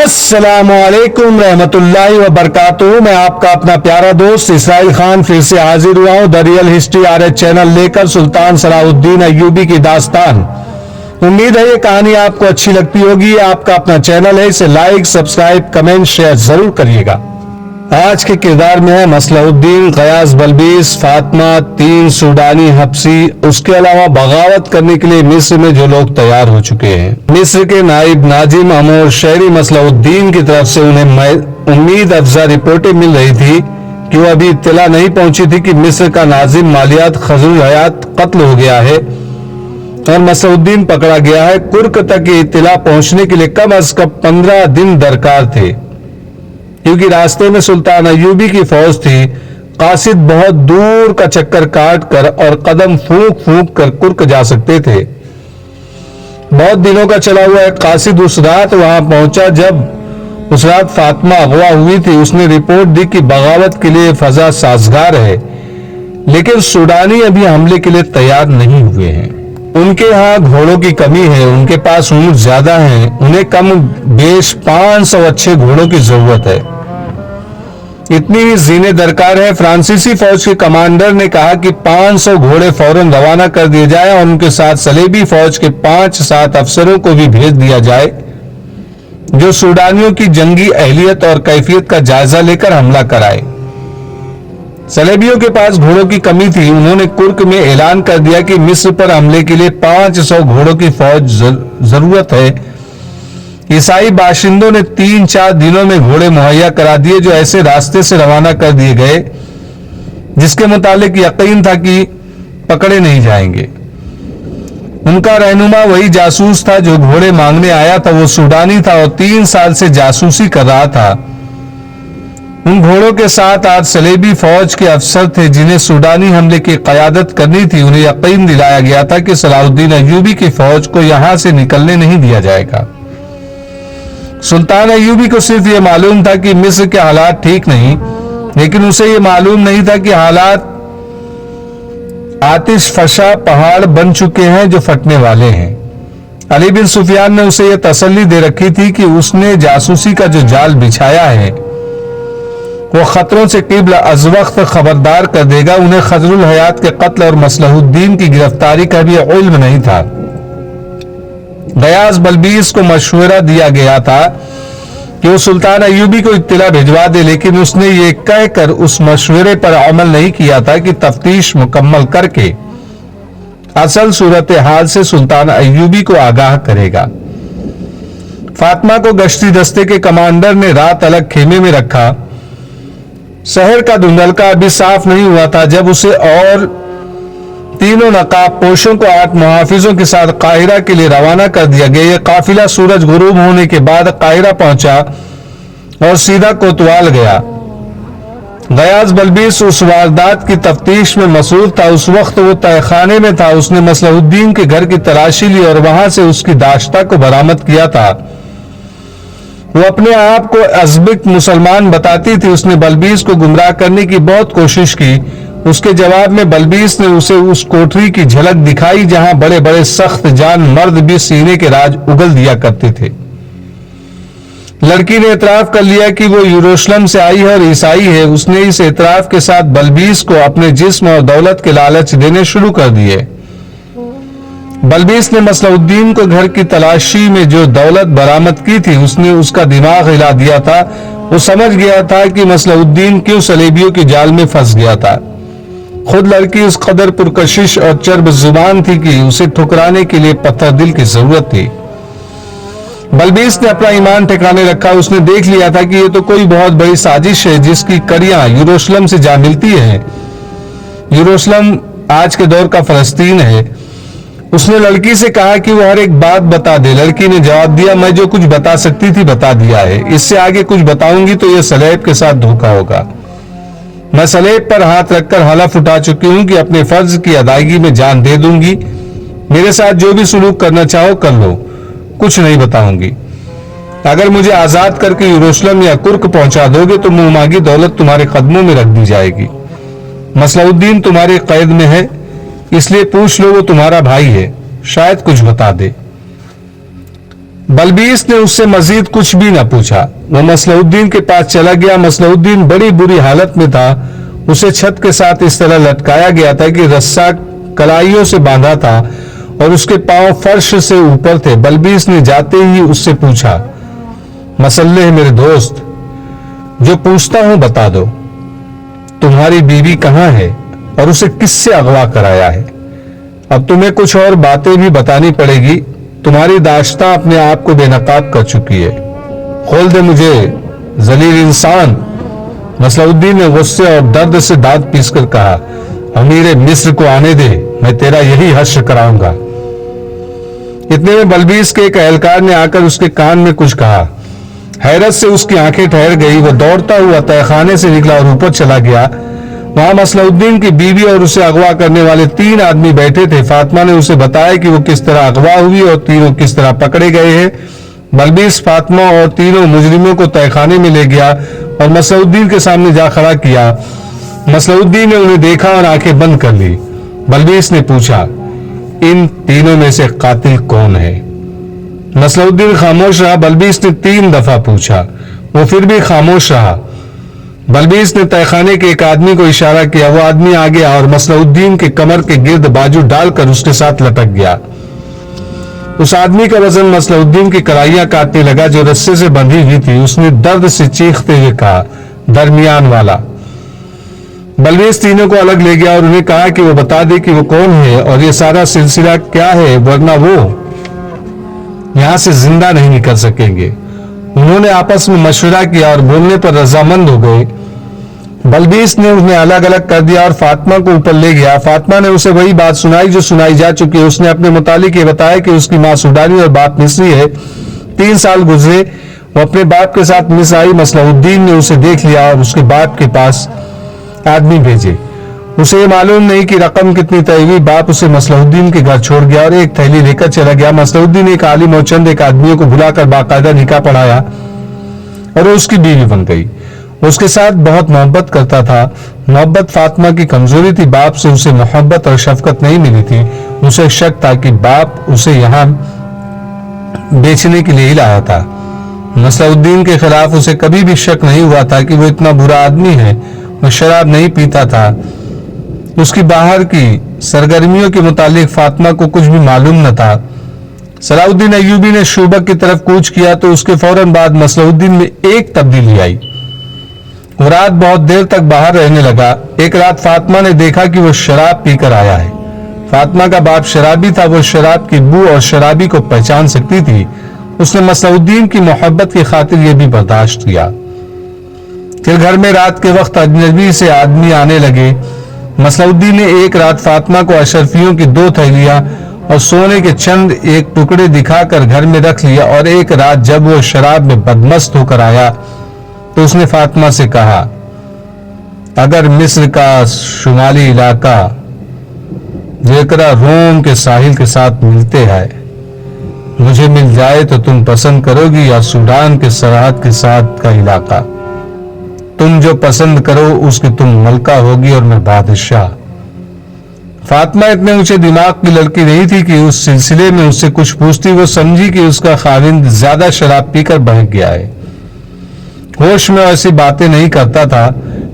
السلام علیکم رحمۃ اللہ وبرکاتہ. میں آپ کا اپنا پیارا دوست اسرائیل خان پھر سے حاضر ہوا ہوں ریئل ہسٹری RH چینل لے کر سلطان صلاح الدین ایوبی کی داستان. امید ہے یہ کہانی آپ کو اچھی لگتی ہوگی. آپ کا اپنا چینل ہے, اسے لائک, سبسکرائب, کمنٹ, شیئر ضرور کریے گا. آج کے کردار میں ہے مصلح الدین, غیاث بلبیس, فاطمہ, 3 سوڈانی حبشی, اس کے علاوہ بغاوت کرنے کے لیے مصر میں جو لوگ تیار ہو چکے ہیں. مصر کے نائب ناظم امور شہری مصلح الدین کی طرف سے انہیں امید افزا رپورٹیں مل رہی تھی کہ وہ ابھی اطلاع نہیں پہنچی تھی کہ مصر کا ناظم مالیات خضر الحیات قتل ہو گیا ہے اور مصلح الدین پکڑا گیا ہے. کرک تک یہ اطلاع پہنچنے کے لیے کم از کم 15 دن درکار تھے, کیونکہ راستے میں سلطان ایوبی کی فوج تھی. قاصد بہت دور کا چکر کاٹ کر اور قدم پھونک پھونک کر کرک جا سکتے تھے. بہت دنوں کا چلا ہوا ایک قاصد اس رات وہاں پہنچا. جب اس رات فاطمہ اغوا ہوئی تھی, اس نے رپورٹ دی کہ بغاوت کے لیے فضا سازگار ہے, لیکن سوڈانی ابھی حملے کے لیے تیار نہیں ہوئے ہیں. ان کے ہاں گھوڑوں کی کمی ہے, ان کے پاس اونٹ زیادہ ہیں, انہیں کم بیش 500 اچھے گھوڑوں کی ضرورت ہے. اتنی ہی زینے درکار ہے. فرانسیسی فوج کے کمانڈر نے کہا کہ 500 گھوڑے فوراً روانہ کر دیے جائے اور ان کے ساتھ صلیبی فوج کے 5-7 افسروں کو بھی بھیج دیا جائے جو سوڈانیوں کی جنگی اہلیت اور کیفیت کا جائزہ لے کر حملہ کرائے. صلیبیوں کے پاس گھوڑوں کی کمی تھی. انہوں نے کرک میں اعلان کر دیا کہ مصر پر حملے کے لیے 500 گھوڑوں کی فوج ضرورت ہے. عیسائی باشندوں نے 3-4 دنوں میں گھوڑے مہیا کرا دیے جو ایسے راستے سے روانہ کر دیے گئے جس کے متعلق یقین تھا کہ پکڑے نہیں جائیں گے. ان کا رہنما وہی جاسوس تھا جو گھوڑے مانگنے آیا تھا. وہ سوڈانی تھا اور 3 سال سے جاسوسی کر رہا تھا. ان گھوڑوں کے ساتھ 8 صلیبی فوج کے افسر تھے جنہیں سوڈانی حملے کی قیادت کرنی تھی. انہیں یقین دلایا گیا تھا کہ صلاح الدین ایوبی کی فوج کو یہاں سے نکلنے نہیں دیا جائے گا. سلطان ایوبی کو صرف یہ معلوم تھا کہ مصر کے حالات ٹھیک نہیں, لیکن اسے یہ معلوم نہیں تھا کہ حالات آتش فشاں پہاڑ بن چکے ہیں جو پھٹنے والے ہیں. علی بن سفیان نے اسے یہ تسلی دے رکھی تھی کہ اس نے جاسوسی کا جو جال بچھایا ہے وہ خطروں سے قبل از وقت خبردار کر دے گا. انہیں خضر الحیات کے قتل اور مصلح الدین کی گرفتاری کا بھی علم نہیں تھا. غیاث بلبیس کو مشورہ دیا گیا تھا کہ وہ سلطان ایوبی کو اطلاع بھجوا دے, لیکن اس نے یہ کہہ کر اس مشورے پر عمل نہیں کیا تھا کہ تفتیش مکمل کر کے اصل صورتحال سے سلطان ایوبی کو آگاہ کرے گا. فاطمہ کو گشتی دستے کے کمانڈر نے رات الگ خیمے میں رکھا. شہر کا دھندلکا ابھی صاف نہیں ہوا تھا جب اسے اور 3 نقاب پوشوں کو 8 محافظوں کے ساتھ قاہرہ کے لیے روانہ کر دیا گیا. یہ قافلہ سورج غروب ہونے کے بعد قاہرہ پہنچا اور سیدھا کوتوال گیا. غیاث بلبیس اس واردات کی تفتیش میں مصروف تھا. اس وقت وہ تہہ خانے میں تھا. اس نے مصلح الدین کے گھر کی تلاشی لی اور وہاں سے اس کی داشتہ کو برآمد کیا تھا. وہ اپنے آپ کو ازبک مسلمان بتاتی تھی. اس نے بلبیس کو گمراہ کرنے کی بہت کوشش کی. اس کے جواب میں بلبیس نے اسے اس کوٹری کی جھلک دکھائی جہاں بڑے بڑے سخت جان مرد بھی سینے کے راج اگل دیا کرتے تھے. لڑکی نے اعتراف کر لیا کہ وہ یروشلم سے آئی ہے اور عیسائی ہے. اس نے اس اعتراف کے ساتھ بلبیس کو اپنے جسم اور دولت کے لالچ دینے شروع کر دیے. بلبیس نے مصلح الدین کو گھر کی تلاشی میں جو دولت برآمد کی تھی اس نے اس کا دماغ ہلا دیا تھا. وہ سمجھ گیا تھا کہ مصلح الدین کیوں صلیبیوں کے جال میں پھنس گیا تھا. خود لڑکی اس قدر پرکشش اور چرب زبان تھی کہ اسے ٹھکرانے کے لیے پتھر دل کی ضرورت تھی. بلبیس نے اپنا ایمان ٹھکانے رکھا. اس نے دیکھ لیا تھا کہ یہ تو کوئی بہت بڑی سازش ہے جس کی کڑیاں یروشلم سے جا ملتی ہیں. یروشلم آج کے دور کا فلسطین ہے. اس نے لڑکی سے کہا کہ وہ ہر ایک بات بتا دے. لڑکی نے جواب دیا, میں جو کچھ بتا سکتی تھی بتا دیا ہے. اس سے آگے کچھ بتاؤں گی تو یہ صلیب کے ساتھ دھوکا ہوگا. میں صلیب پر ہاتھ رکھ کر حلف اٹھا چکی ہوں کہ اپنے فرض کی ادائیگی میں جان دے دوں گی. میرے ساتھ جو بھی سلوک کرنا چاہو کر لو, کچھ نہیں بتاؤں گی. اگر مجھے آزاد کر کے یروشلم یا کرک پہنچا دو گے تو منہ مانگی دولت تمہارے قدموں میں رکھ دی جائے گی. مصلح الدین تمہارے قید میں ہے, اس لیے پوچھ لو, وہ تمہارا بھائی ہے, شاید کچھ بتا دے. بلبیس نے اس سے مزید کچھ بھی نہ پوچھا، وہ مصلح الدین کے پاس چلا گیا۔ مصلح الدین بڑی بری حالت میں تھا، اسے چھت کے ساتھ اس طرح لٹکایا گیا تھا کہ رسا کلائیوں سے باندھا تھا اور اس کے پاؤں فرش سے اوپر تھے۔ بلبیس نے جاتے ہی اس سے پوچھا، مسئلہ ہے میرے دوست، جو پوچھتا ہوں بتا دو، تمہاری بیوی کہاں ہے اور اسے کس سے اغوا کرایا ہے؟ اب تمہیں کچھ اور باتیں بھی بتانی پڑے گی، تمہاری داشتہ اپنے آپ کو بے نقاب کر چکی ہے، کھول دے مجھے ذلیل انسان۔ مصلح الدین نے غصے اور درد سے دانت پیس کر کہا، امیر مصر کو آنے دے، میں تیرا یہی حشر کراؤں گا۔ اتنے میں بلبیس کے ایک اہلکار نے آ کر اس کے کان میں کچھ کہا۔ حیرت سے اس کی آنکھیں ٹھہر گئی، وہ دوڑتا ہوا تہہ خانے سے نکلا اور اوپر چلا گیا۔ وہاں مصلح الدین کی بیوی اور اسے اغوا کرنے والے 3 آدمی بیٹھے تھے۔ فاطمہ نے اسے بتایا کہ وہ کس طرح اغوا ہوئی اور تینوں کس طرح پکڑے گئے ہیں۔ بلبیس فاطمہ اور تینوں مجرموں کو تہہ خانے میں لے گیا اور مصلح الدین کے سامنے جا کھڑا کیا۔ مصلح الدین نے انہیں دیکھا اور آنکھیں بند کر لی۔ بلبیس نے پوچھا، ان تینوں میں سے قاتل کون ہے؟ مصلح الدین خاموش رہا۔ بلبیس نے 3 دفعہ پوچھا، وہ پھر بھی خاموش رہا۔ بلبیس نے تہہ خانے کے ایک آدمی کو اشارہ کیا، وہ آدمی آ گیا اور مصلح الدین کے کمر کے گرد بازو ڈال کر اس کے ساتھ لٹک گیا۔ اس آدمی کا وزن مصلح الدین کی کلائیاں کاٹنے لگا جو رسے سے بندھی ہوئی تھی۔ اس نے درد سے چیختے ہوئے کہا، درمیان والا۔ بلبیس تینوں کو الگ لے گیا اور انہیں کہا کہ وہ بتا دے کہ وہ کون ہے اور یہ سارا سلسلہ کیا ہے، ورنہ وہ یہاں سے زندہ نہیں نکل سکیں گے۔ انہوں نے آپس میں مشورہ کیا اور بولنے پر رضامند ہو گئے۔ بلبیس نے انہیں الگ الگ کر دیا اور فاطمہ کو اوپر لے گیا۔ فاطمہ نے اسے وہی بات سنائی جو سنائی جا چکی ہے۔ اس نے اپنے متعلق یہ بتایا کہ اس کی ماں سوڈانی اور باپ مصری ہے۔ 3 سال گزرے، وہ اپنے باپ کے ساتھ مصر آئی۔ مصلح الدین نے اسے دیکھ لیا اور اس کے باپ کے پاس آدمی بھیجے۔ اسے یہ معلوم نہیں کہ رقم کتنی طے ہوئی۔ باپ اسے مصلح الدین کے گھر چھوڑ گیا اور ایک تھیلی لے کر چلا گیا۔ مصلح الدین ایک عالم اور چند ایک آدمیوں کو بلا کر باقاعدہ نکاح پڑھایا اور وہ اس کی بیوی بن گئی۔ اس کے ساتھ بہت محبت کرتا تھا۔ محبت فاطمہ کی کمزوری تھی، باپ سے اسے محبت اور شفقت نہیں ملی تھی۔ اسے شک تھا کہ باپ اسے یہاں بیچنے کے لیے ہی لایا تھا۔ مصلح الدین کے خلاف اسے کبھی بھی شک نہیں ہوا تھا کہ وہ اتنا برا آدمی ہے۔ وہ شراب نہیں پیتا تھا۔ اس کی باہر کی سرگرمیوں کے متعلق فاطمہ کو کچھ بھی معلوم نہ تھا۔ صلاح الدین ایوبی نے شوبک کی طرف کوچ کیا تو اس کے فوراً بعد مصلح الدین میں ایک تبدیلی آئی۔ وہ رات بہت دیر تک باہر رہنے لگا۔ ایک رات فاطمہ نے دیکھا کہ وہ شراب پی کر آیا ہے۔ فاطمہ کا باپ شرابی تھا، وہ شراب کی بو اور شرابی کو پہچان سکتی تھی۔ اس نے مصلح الدین کی محبت کی خاطر یہ بھی برداشت کیا۔ پھر گھر میں رات کے وقت اجنبی سے آدمی آنے لگے۔ مصلح الدین نے ایک رات فاطمہ کو اشرفیوں کی 2 تھیلیاں اور سونے کے چند ایک ٹکڑے دکھا کر گھر میں رکھ لیا، اور ایک رات جب وہ شراب میں بدمست ہو کر آیا تو اس نے فاطمہ سے کہا، اگر مصر کا شمالی علاقہ جیکرا روم کے ساحل کے ساتھ ملتے ہیں مجھے مل جائے تو تم پسند کرو گی، یا سوڈان کے سرحد کے ساتھ کا علاقہ، تم جو پسند کرو اس کی تم ملکہ ہوگی اور میں بادشاہ۔ فاطمہ اتنے اونچے دماغ کی لڑکی نہیں تھی کہ اس سلسلے میں اس سے کچھ پوچھتی۔ وہ سمجھی کہ اس کا خاوند زیادہ شراب پی کر بہک گیا ہے، ہوش میں ایسی باتیں نہیں کرتا تھا۔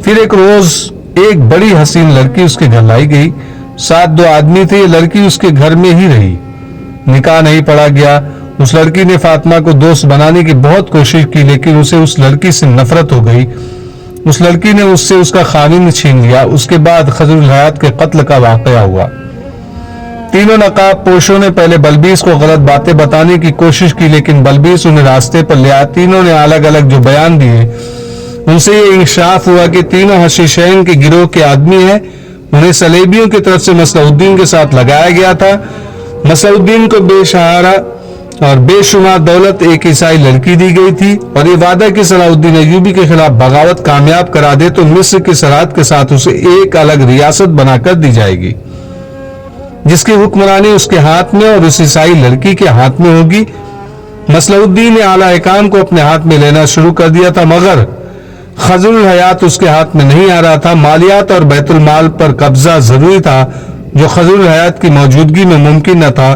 پھر ایک روز ایک بڑی حسین لڑکی اس کے گھر لائی گئی، ساتھ 2 آدمی تھے۔ یہ لڑکی اس کے گھر میں ہی رہی، نکاح نہیں پڑا گیا۔ اس لڑکی نے فاطمہ کو دوست بنانے کی بہت کوشش کی، لیکن اسے اس لڑکی سے نفرت ہو گئی۔ اس لڑکی نے اس سے اس کا خاوند چھین لیا۔ اس کے بعد خضر الحیات کے قتل کا واقعہ ہوا۔ تینوں نقاب پوشوں نے پہلے بلبیس کو غلط باتیں بتانے کی کوشش کی، لیکن بلبیس انہیں راستے پر لے آیا۔ تینوں نے الگ الگ جو بیان دیے ان سے یہ انکشاف ہوا کہ تینوں حشیشین کے گروہ کے آدمی ہیں۔ انہیں صلیبیوں کی طرف سے مصلح الدین کے ساتھ لگایا گیا تھا۔ مصلح الدین کو بے سہارا اور بے شمار دولت ایک عیسائی لڑکی دی گئی تھی، اور یہ وعدہ کہ صلاح الدین ایوبی کے خلاف بغاوت کامیاب کرا دے تو مصر کی سرحد کے ساتھ اسے ایک الگ ریاست بنا کر دی جائے گی، جس کی حکمرانی اس کے ہاتھ میں اور اس عیسائی لڑکی کے ہاتھ میں ہوگی۔ مصلح الدین نے اعلیٰ حکام کو اپنے ہاتھ میں لینا شروع کر دیا تھا، مگر خضر الحیات اس کے ہاتھ میں نہیں آ رہا تھا۔ مالیات اور بیت المال پر قبضہ ضروری تھا، جو خضر الحیات کی موجودگی میں ممکن نہ تھا۔